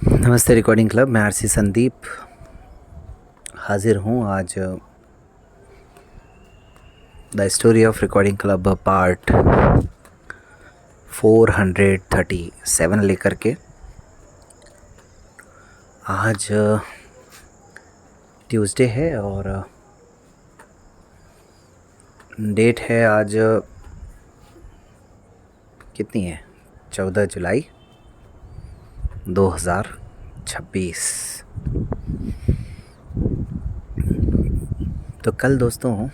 नमस्ते recording club, मैं RC Sandeep हाजिर हूँ आज the story of recording club part 437 लेकर के। आज ट्यूसडे है और डेट है आज कितनी है, 14 जुलाई 2026। तो कल दोस्तों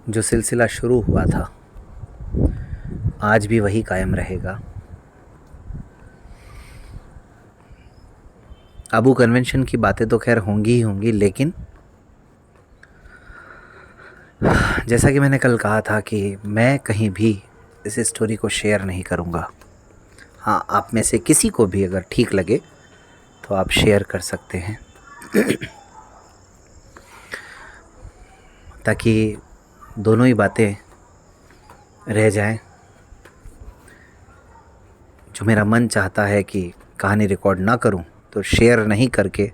जो सिलसिला शुरू हुआ था आज भी वही कायम रहेगा। अबू कन्वेंशन की बातें तो खैर होंगी ही होंगी, लेकिन जैसा कि मैंने कल कहा था कि मैं कहीं भी इस स्टोरी को शेयर नहीं करूँगा। हाँ, आप में से किसी को भी अगर ठीक लगे तो आप शेयर कर सकते हैं ताकि दोनों ही बातें रह जाएं। जो मेरा मन चाहता है कि कहानी रिकॉर्ड ना करूं, तो शेयर नहीं करके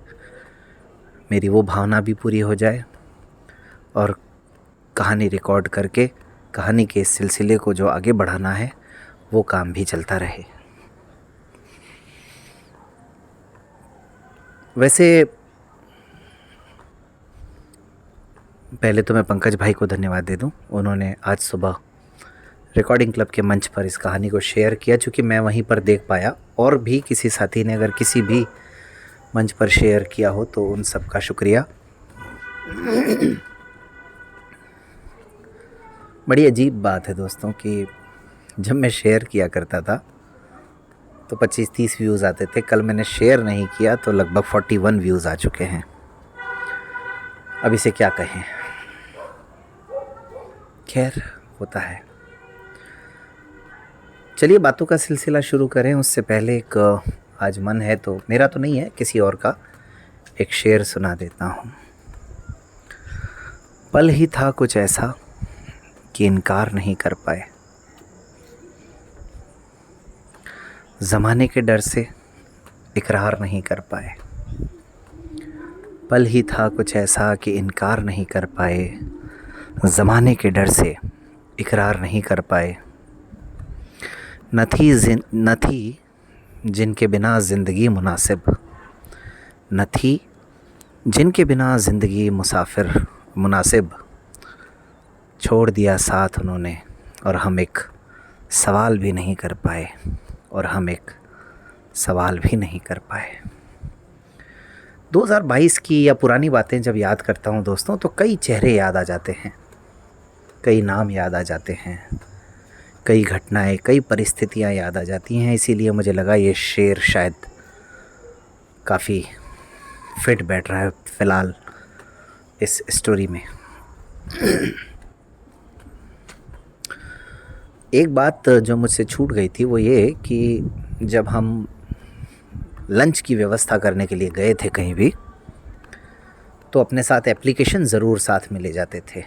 मेरी वो भावना भी पूरी हो जाए और कहानी रिकॉर्ड करके कहानी के इस सिलसिले को जो आगे बढ़ाना है वो काम भी चलता रहे। वैसे पहले तो मैं पंकज भाई को धन्यवाद दे दूं, उन्होंने आज सुबह रिकॉर्डिंग क्लब के मंच पर इस कहानी को शेयर किया, चूँकि मैं वहीं पर देख पाया। और भी किसी साथी ने अगर किसी भी मंच पर शेयर किया हो तो उन सब का शुक्रिया। बड़ी अजीब बात है दोस्तों कि जब मैं शेयर किया करता था तो 25-30 व्यूज़ आते थे। कल मैंने शेयर नहीं किया तो लगभग 41 व्यूज़ आ चुके हैं। अब इसे क्या कहें, खैर होता है। चलिए बातों का सिलसिला शुरू करें। उससे पहले एक आज मन है, तो मेरा तो नहीं है, किसी और का एक शेर सुना देता हूँ। पल ही था कुछ ऐसा कि इनकार नहीं कर पाए, ज़माने के डर से इकरार नहीं कर पाए। पल ही था कुछ ऐसा कि इनकार नहीं कर पाए, ज़माने के डर से इकरार नहीं कर पाए। न थी जिनके बिना ज़िंदगी मुनासिब, न थी जिनके बिना ज़िंदगी मुसाफिर मुनासिब। छोड़ दिया साथ उन्होंने और हम एक सवाल भी नहीं कर पाए, और हम एक सवाल भी नहीं कर पाए। 2022 की या पुरानी बातें जब याद करता हूँ दोस्तों, तो कई चेहरे याद आ जाते हैं, कई नाम याद आ जाते हैं, कई घटनाएं, कई परिस्थितियाँ याद आ जाती हैं। इसीलिए मुझे लगा ये शेर शायद काफ़ी फिट बैठ रहा है फ़िलहाल इस स्टोरी में। एक बात जो मुझसे छूट गई थी वो ये कि जब हम लंच की व्यवस्था करने के लिए गए थे कहीं भी, तो अपने साथ एप्लीकेशन ज़रूर साथ में ले जाते थे।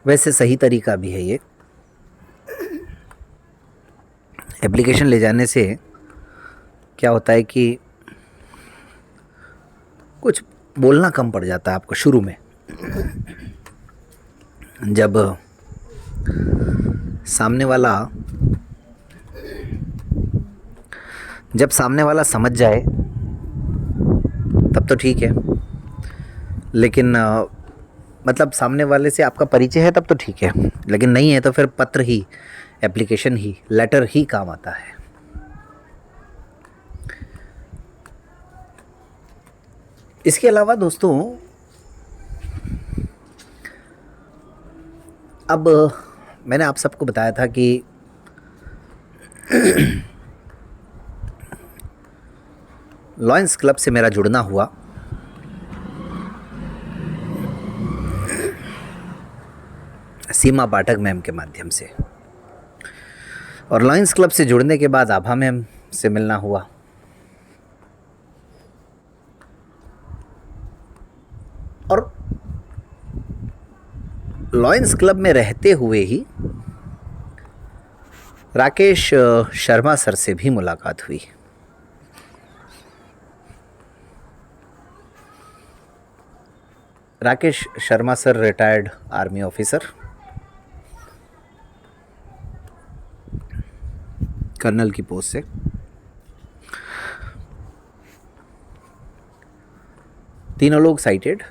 वैसे सही तरीका भी है ये। एप्लीकेशन ले जाने से क्या होता है कि कुछ बोलना कम पड़ जाता है आपको शुरू में। जब सामने वाला समझ जाए तब तो ठीक है, लेकिन मतलब सामने वाले से आपका परिचय है तब तो ठीक है, लेकिन नहीं है तो फिर पत्र ही, एप्लीकेशन ही, लेटर ही काम आता है। इसके अलावा दोस्तों, अब मैंने आप सबको बताया था कि लॉयंस क्लब से मेरा जुड़ना हुआ। सीमा पाठक मैम के माध्यम से, और लॉयंस क्लब से जुड़ने के बाद आभा मैम से मिलना हुआ। और लॉयंस क्लब में रहते हुए ही राकेश शर्मा सर से भी मुलाकात हुई। Rakesh Sharma sir retired army officer, colonel की पोस्ट से। तीनों लोग साइटेड।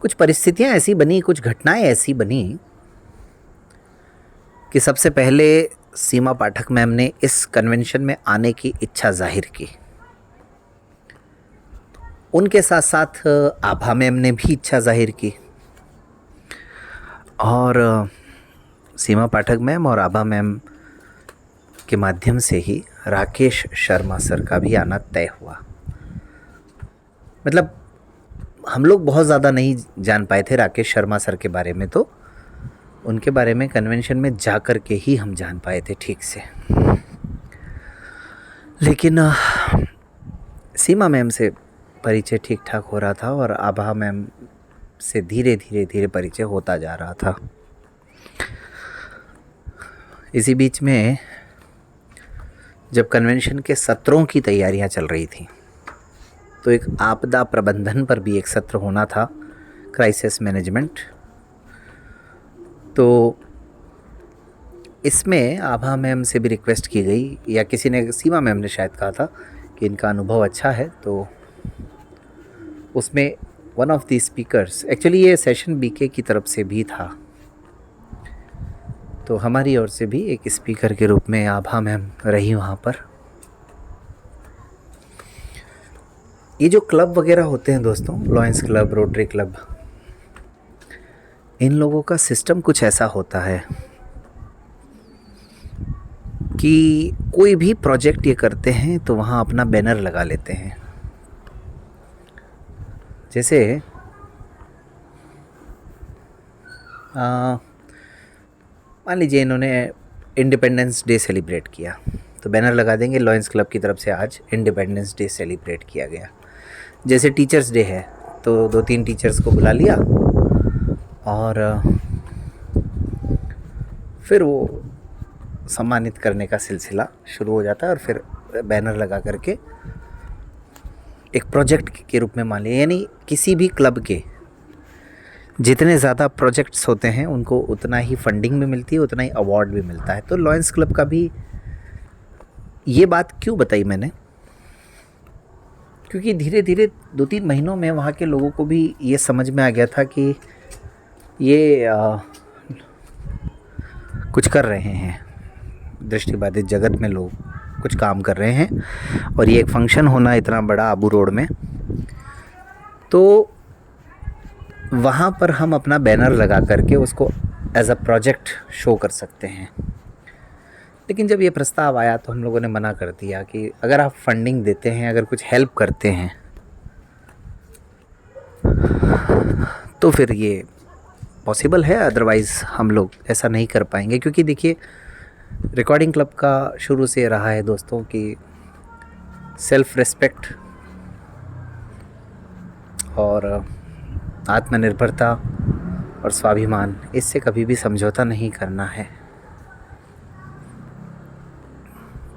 कुछ परिस्थितियां ऐसी बनी, कुछ घटनाएं ऐसी बनी कि सबसे पहले सीमा पाठक मैम ने इस कन्वेंशन में आने की इच्छा जाहिर की। उनके साथ साथ आभा मैम ने भी इच्छा जाहिर की, और सीमा पाठक मैम और आभा मैम के माध्यम से ही राकेश शर्मा सर का भी आना तय हुआ। मतलब हम लोग बहुत ज़्यादा नहीं जान पाए थे राकेश शर्मा सर के बारे में, तो उनके बारे में कन्वेंशन में जा कर के ही हम जान पाए थे ठीक से। लेकिन सीमा मैम से परिचय ठीक ठाक हो रहा था और आभा मैम से धीरे धीरे परिचय होता जा रहा था। इसी बीच में जब कन्वेंशन के सत्रों की तैयारियां चल रही थी, तो एक आपदा प्रबंधन पर भी एक सत्र होना था, क्राइसिस मैनेजमेंट। तो इसमें आभा मैम से भी रिक्वेस्ट की गई, या किसी ने, सीमा मैम ने शायद कहा था कि इनका अनुभव अच्छा है। तो उसमें one of the speakers, actually ये सेशन बीके की तरफ से भी था, तो हमारी ओर से भी एक स्पीकर के रूप में आभा मैम रही वहाँ पर। ये जो क्लब वगैरह होते हैं दोस्तों, लॉयंस क्लब, रोटरी क्लब, इन लोगों का सिस्टम कुछ ऐसा होता है कि कोई भी प्रोजेक्ट ये करते हैं तो वहाँ अपना बैनर लगा लेते हैं। जैसे मान लीजिए इन्होंने इंडिपेंडेंस डे सेलिब्रेट किया, तो बैनर लगा देंगे लॉयंस क्लब की तरफ से आज इंडिपेंडेंस डे सेलिब्रेट किया गया। जैसे टीचर्स डे है तो 2-3 टीचर्स को बुला लिया और फिर वो सम्मानित करने का सिलसिला शुरू हो जाता है, और फिर बैनर लगा करके एक प्रोजेक्ट के रूप में मान लिया। यानी किसी भी क्लब के जितने ज़्यादा प्रोजेक्ट्स होते हैं उनको उतना ही फंडिंग भी मिलती है, उतना ही अवार्ड भी मिलता है। तो लॉयंस क्लब का भी ये बात क्यों बताई मैंने, क्योंकि धीरे धीरे 2-3 महीनों में वहाँ के लोगों को भी ये समझ में आ गया था कि ये कुछ कर रहे हैं, दृष्टिबाधित जगत में लोग कुछ काम कर रहे हैं, और ये एक फंक्शन होना इतना बड़ा आबू रोड में, तो वहाँ पर हम अपना बैनर लगा करके उसको एज अ प्रोजेक्ट शो कर सकते हैं। लेकिन जब ये प्रस्ताव आया तो हम लोगों ने मना कर दिया कि अगर आप फंडिंग देते हैं, अगर कुछ हेल्प करते हैं, तो फिर ये पॉसिबल है, अदरवाइज़ हम लोग ऐसा नहीं कर पाएंगे। क्योंकि देखिए, रिकॉर्डिंग क्लब का शुरू से रहा है दोस्तों कि सेल्फ रिस्पेक्ट और आत्मनिर्भरता और स्वाभिमान, इससे कभी भी समझौता नहीं करना है,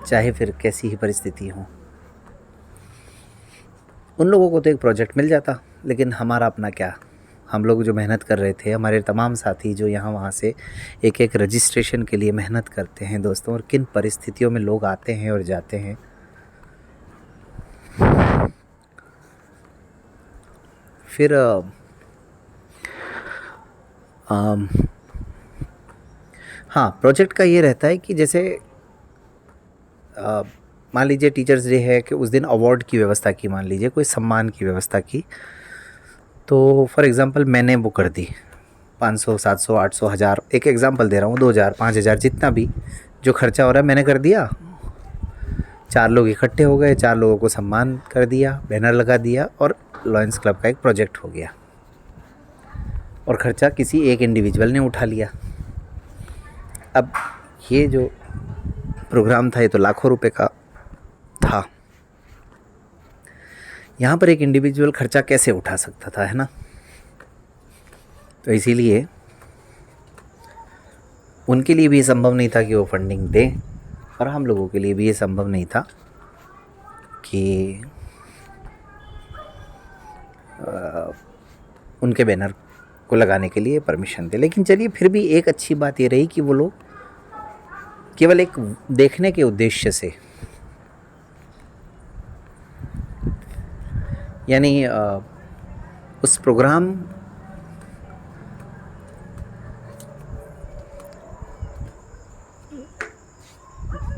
चाहे फिर कैसी ही परिस्थिति हो। उन लोगों को तो एक प्रोजेक्ट मिल जाता, लेकिन हमारा अपना क्या, हम लोग जो मेहनत कर रहे थे, हमारे तमाम साथी जो यहाँ वहाँ से एक एक रजिस्ट्रेशन के लिए मेहनत करते हैं दोस्तों, और किन परिस्थितियों में लोग आते हैं और जाते हैं। फिर हाँ, प्रोजेक्ट का ये रहता है कि जैसे मान लीजिए टीचर्स डे है कि उस दिन अवार्ड की व्यवस्था की, मान लीजिए कोई सम्मान की व्यवस्था की, तो फॉर एग्ज़ाम्पल मैंने वो कर दी 500, 700, 800, 1000, एक एग्ज़ाम्पल दे रहा हूँ, 2000, 5000, जितना भी जो खर्चा हो रहा है मैंने कर दिया। 4 लोग इकट्ठे हो गए, 4 लोगों को सम्मान कर दिया, बैनर लगा दिया, और लॉयंस क्लब का एक प्रोजेक्ट हो गया। और ख़र्चा किसी एक इंडिविजुअल ने उठा लिया। अब ये जो प्रोग्राम था ये तो लाखों रुपए का था, यहाँ पर एक इंडिविजुअल खर्चा कैसे उठा सकता था, है ना। तो इसीलिए उनके लिए भी ये संभव नहीं था कि वो फंडिंग दें, और हम लोगों के लिए भी ये संभव नहीं था कि उनके बैनर को लगाने के लिए परमिशन दे। लेकिन चलिए, फिर भी एक अच्छी बात ये रही कि वो लोग केवल एक देखने के उद्देश्य से, यानी उस प्रोग्राम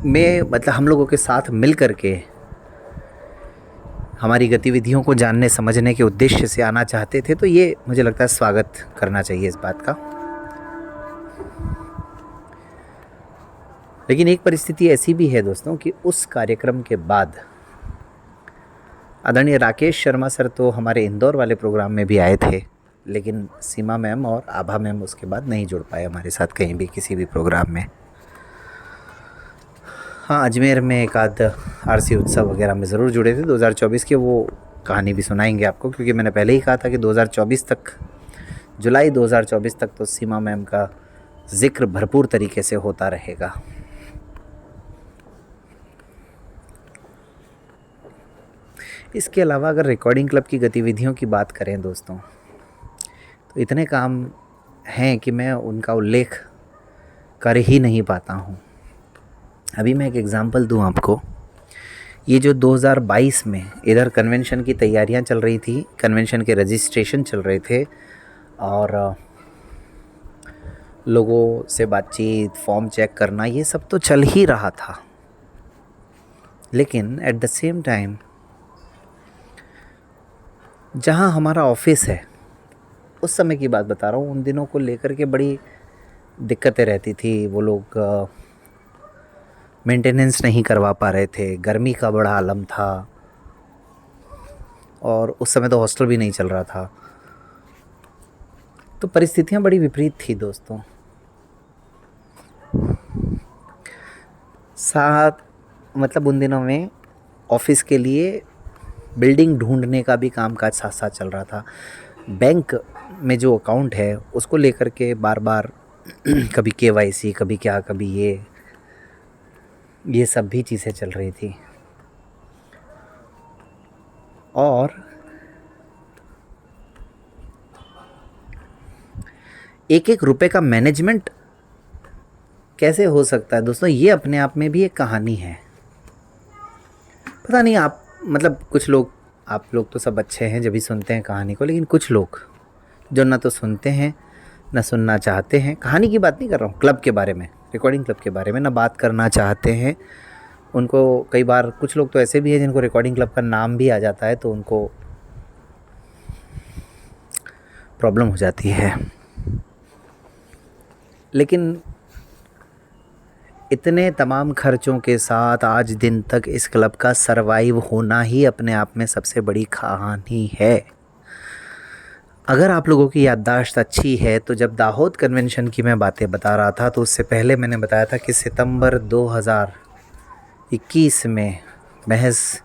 में मतलब हम लोगों के साथ मिल कर के हमारी गतिविधियों को जानने समझने के उद्देश्य से आना चाहते थे, तो ये मुझे लगता है स्वागत करना चाहिए इस बात का। लेकिन एक परिस्थिति ऐसी भी है दोस्तों कि उस कार्यक्रम के बाद आदरणीय राकेश शर्मा सर तो हमारे इंदौर वाले प्रोग्राम में भी आए थे, लेकिन सीमा मैम और आभा मैम उसके बाद नहीं जुड़ पाए हमारे साथ कहीं भी किसी भी प्रोग्राम में। हाँ, अजमेर में एक आध आरसी उत्सव वगैरह में ज़रूर जुड़े थे 2024 के, वो कहानी भी सुनाएंगे आपको, क्योंकि मैंने पहले ही कहा था कि 2024 तक, जुलाई 2024 तक तो सीमा मैम का ज़िक्र भरपूर तरीके से होता रहेगा। इसके अलावा अगर रिकॉर्डिंग क्लब की गतिविधियों की बात करें दोस्तों, तो इतने काम हैं कि मैं उनका उल्लेख कर ही नहीं पाता हूँ। अभी मैं एक एग्ज़ाम्पल दूँ आपको। ये जो 2022 में इधर कन्वेंशन की तैयारियां चल रही थी, कन्वेंशन के रजिस्ट्रेशन चल रहे थे, और लोगों से बातचीत, फॉर्म चेक करना, ये सब तो चल ही रहा था। लेकिन एट द सेम टाइम जहाँ हमारा ऑफिस है, उस समय की बात बता रहा हूँ, उन दिनों को लेकर के बड़ी दिक्कतें रहती थी। वो लोग मेंटेनेंस नहीं करवा पा रहे थे, गर्मी का बड़ा आलम था, और उस समय तो हॉस्टल भी नहीं चल रहा था। तो परिस्थितियाँ बड़ी विपरीत थी दोस्तों। साथ मतलब उन दिनों में ऑफिस के लिए बिल्डिंग ढूंढने का भी काम काज साथ साथ चल रहा था। बैंक में जो अकाउंट है उसको लेकर के बार बार कभी केवाईसी, कभी क्या, कभी ये सब भी चीज़ें चल रही थी। और एक एक रुपए का मैनेजमेंट कैसे हो सकता है दोस्तों, ये अपने आप में भी एक कहानी है। पता नहीं आप मतलब कुछ लोग, आप लोग तो सब अच्छे हैं जब भी सुनते हैं कहानी को, लेकिन कुछ लोग जो ना तो सुनते हैं ना सुनना चाहते हैं। कहानी की बात नहीं कर रहा हूँ, क्लब के बारे में, रिकॉर्डिंग क्लब के बारे में ना बात करना चाहते हैं। उनको कई बार, कुछ लोग तो ऐसे भी हैं जिनको रिकॉर्डिंग क्लब का नाम भी आ जाता है तो उनको प्रॉब्लम हो जाती है। लेकिन इतने तमाम खर्चों के साथ आज दिन तक इस क्लब का सरवाइव होना ही अपने आप में सबसे बड़ी कहानी है। अगर आप लोगों की याददाश्त अच्छी है तो जब दाहोद कन्वेंशन की मैं बातें बता रहा था, तो उससे पहले मैंने बताया था कि सितंबर 2021 में महज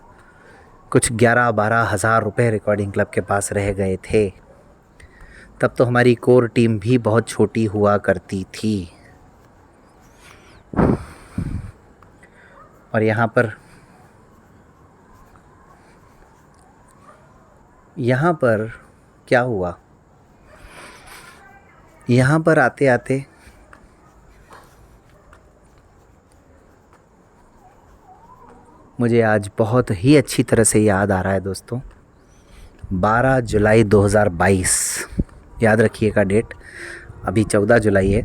कुछ 11-12 हज़ार रुपये रिकॉर्डिंग क्लब के पास रह गए थे। तब तो हमारी कोर टीम भी बहुत छोटी हुआ करती थी। और यहाँ पर क्या हुआ, यहाँ पर आते आते मुझे आज बहुत ही अच्छी तरह से याद आ रहा है दोस्तों, 12 जुलाई 2022, याद रखिएगा डेट, अभी 14 जुलाई है।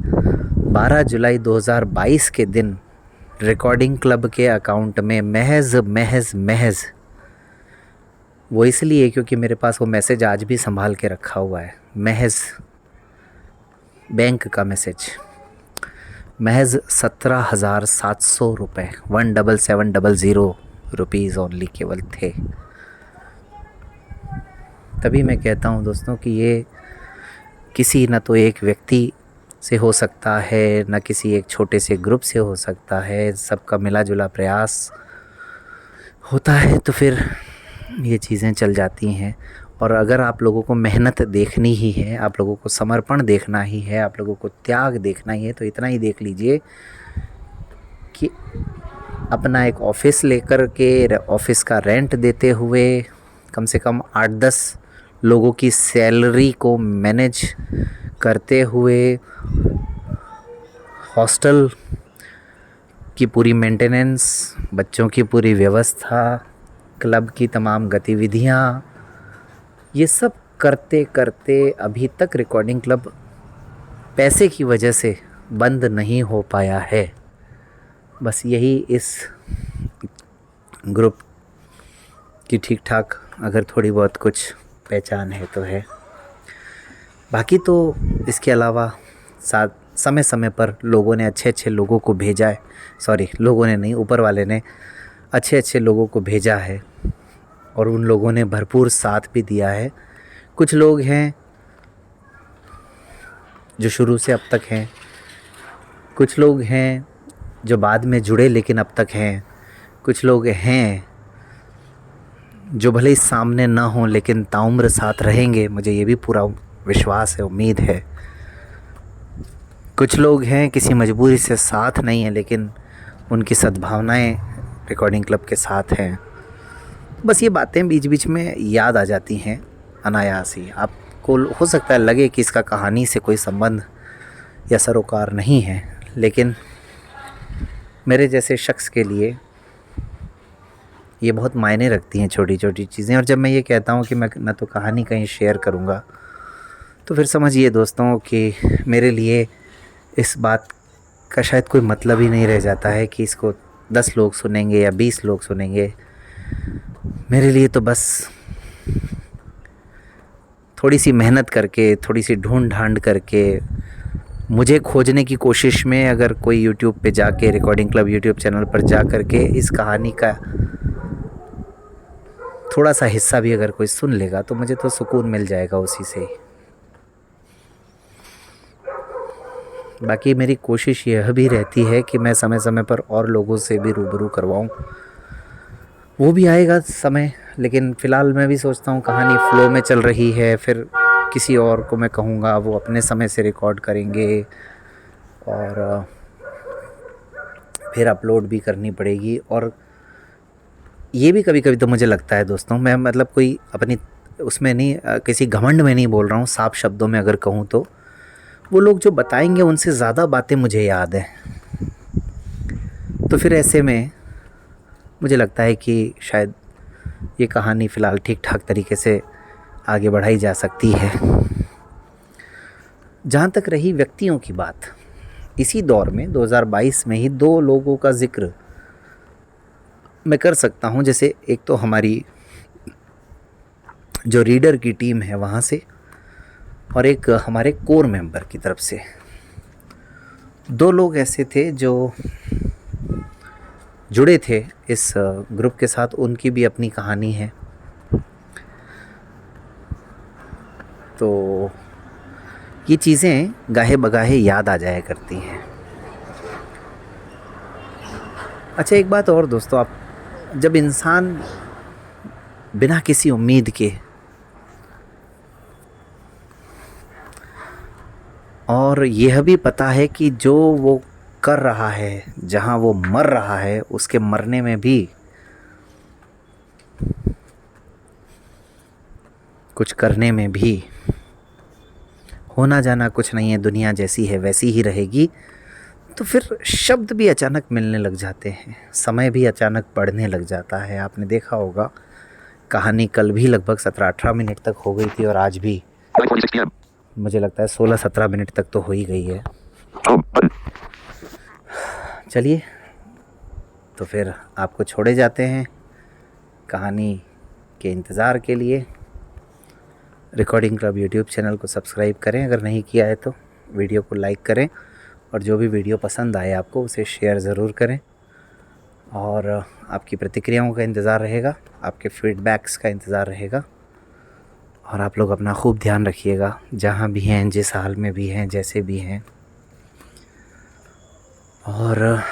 12 जुलाई 2022 के दिन रिकॉर्डिंग क्लब के अकाउंट में महज वो इसलिए क्योंकि मेरे पास वो मैसेज आज भी संभाल के रखा हुआ है, महज बैंक का मैसेज, महज 17,700 रुपये, 17700 रुपीज़ ओनली केवल थे। तभी मैं कहता हूँ दोस्तों कि ये किसी न तो एक व्यक्ति से हो सकता है, न किसी एक छोटे से ग्रुप से हो सकता है, सबका मिला जुला प्रयास होता है तो फिर ये चीज़ें चल जाती हैं। और अगर आप लोगों को मेहनत देखनी ही है, आप लोगों को समर्पण देखना ही है, आप लोगों को त्याग देखना ही है, तो इतना ही देख लीजिए कि अपना एक ऑफिस लेकर के ऑफिस का रेंट देते हुए कम से कम 8-10 लोगों की सैलरी को मैनेज करते हुए, हॉस्टल की पूरी मेंटेनेंस, बच्चों की पूरी व्यवस्था, क्लब की तमाम गतिविधियाँ, ये सब करते करते अभी तक रिकॉर्डिंग क्लब पैसे की वजह से बंद नहीं हो पाया है। बस यही इस ग्रुप की ठीक ठाक अगर थोड़ी बहुत कुछ पहचान है तो है। बाकी तो इसके अलावा साथ समय समय पर लोगों ने अच्छे अच्छे लोगों को भेजा है, सॉरी लोगों ने नहीं, ऊपर वाले ने अच्छे अच्छे लोगों को भेजा है और उन लोगों ने भरपूर साथ भी दिया है। कुछ लोग हैं जो शुरू से अब तक हैं, कुछ लोग हैं जो बाद में जुड़े लेकिन अब तक हैं, कुछ लोग हैं जो भले ही सामने ना हों लेकिन ताउम्र साथ रहेंगे, मुझे ये भी पूरा विश्वास है, उम्मीद है। कुछ लोग हैं किसी मजबूरी से साथ नहीं है लेकिन उनकी सद्भावनाएं रिकॉर्डिंग क्लब के साथ हैं। बस ये बातें बीच बीच में याद आ जाती हैं अनायास ही। आपको हो सकता है लगे कि इसका कहानी से कोई संबंध या सरोकार नहीं है, लेकिन मेरे जैसे शख्स के लिए ये बहुत मायने रखती हैं छोटी छोटी चीज़ें। और जब मैं ये कहता हूँ कि मैं ना तो कहानी कहीं शेयर करूँगा, तो फिर समझिए दोस्तों कि मेरे लिए इस बात का शायद कोई मतलब ही नहीं रह जाता है कि इसको 10 लोग सुनेंगे या 20 लोग सुनेंगे। मेरे लिए तो बस थोड़ी सी मेहनत करके, थोड़ी सी ढूंढ ढांड करके, मुझे खोजने की कोशिश में अगर कोई यूट्यूब पे जाके, रिकॉर्डिंग क्लब यूट्यूब चैनल पर जा कर के इस कहानी का थोड़ा सा हिस्सा भी अगर कोई सुन लेगा तो मुझे तो सुकून मिल जाएगा उसी से। बाकी मेरी कोशिश यह भी रहती है कि मैं समय समय पर और लोगों से भी रूबरू करवाऊं, वो भी आएगा समय। लेकिन फ़िलहाल मैं भी सोचता हूँ कहानी फ़्लो में चल रही है, फिर किसी और को मैं कहूँगा वो अपने समय से रिकॉर्ड करेंगे और फिर अपलोड भी करनी पड़ेगी। और ये भी कभी कभी तो मुझे लगता है दोस्तों, मैं मतलब कोई अपनी उसमें नहीं, किसी घमंड में नहीं बोल रहा हूँ, साफ शब्दों में अगर कहूँ तो वो लोग जो बताएंगे उनसे ज़्यादा बातें मुझे याद हैं। तो फिर ऐसे में मुझे लगता है कि शायद ये कहानी फ़िलहाल ठीक ठाक तरीके से आगे बढ़ाई जा सकती है। जहाँ तक रही व्यक्तियों की बात, इसी दौर में 2022 में ही 2 लोगों का ज़िक्र मैं कर सकता हूँ। जैसे एक तो हमारी जो रीडर की टीम है वहाँ से, और एक हमारे कोर मेंबर की तरफ से। 2 लोग ऐसे थे जो जुड़े थे इस ग्रुप के साथ, उनकी भी अपनी कहानी है। तो ये चीज़ें गाहे बगाहे याद आ जाया करती हैं। अच्छा, एक बात और दोस्तों, आप जब इंसान बिना किसी उम्मीद के और यह भी पता है कि जो वो कर रहा है, जहाँ वो मर रहा है, उसके मरने में भी कुछ करने में भी होना जाना कुछ नहीं है, दुनिया जैसी है वैसी ही रहेगी, तो फिर शब्द भी अचानक मिलने लग जाते हैं, समय भी अचानक बढ़ने लग जाता है। आपने देखा होगा कहानी कल भी लगभग 17-18 मिनट तक हो गई थी और आज भी मुझे लगता है 16-17 मिनट तक तो हो ही गई है। चलिए, तो फिर आपको छोड़े जाते हैं कहानी के इंतज़ार के लिए। रिकॉर्डिंग क्लब यूट्यूब चैनल को सब्सक्राइब करें अगर नहीं किया है तो, वीडियो को लाइक करें, और जो भी वीडियो पसंद आए आपको उसे शेयर ज़रूर करें। और आपकी प्रतिक्रियाओं का इंतज़ार रहेगा, आपके फीडबैक्स का इंतज़ार रहेगा। और आप लोग अपना खूब ध्यान रखिएगा, जहाँ भी हैं, जिस हाल में भी हैं, जैसे भी हैं। और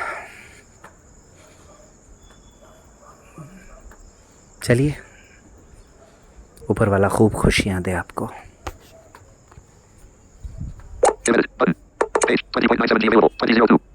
चलिए, ऊपर वाला खूब खुशियाँ दे आपको। Invented. Button. Page. 20.97 G available. 2002.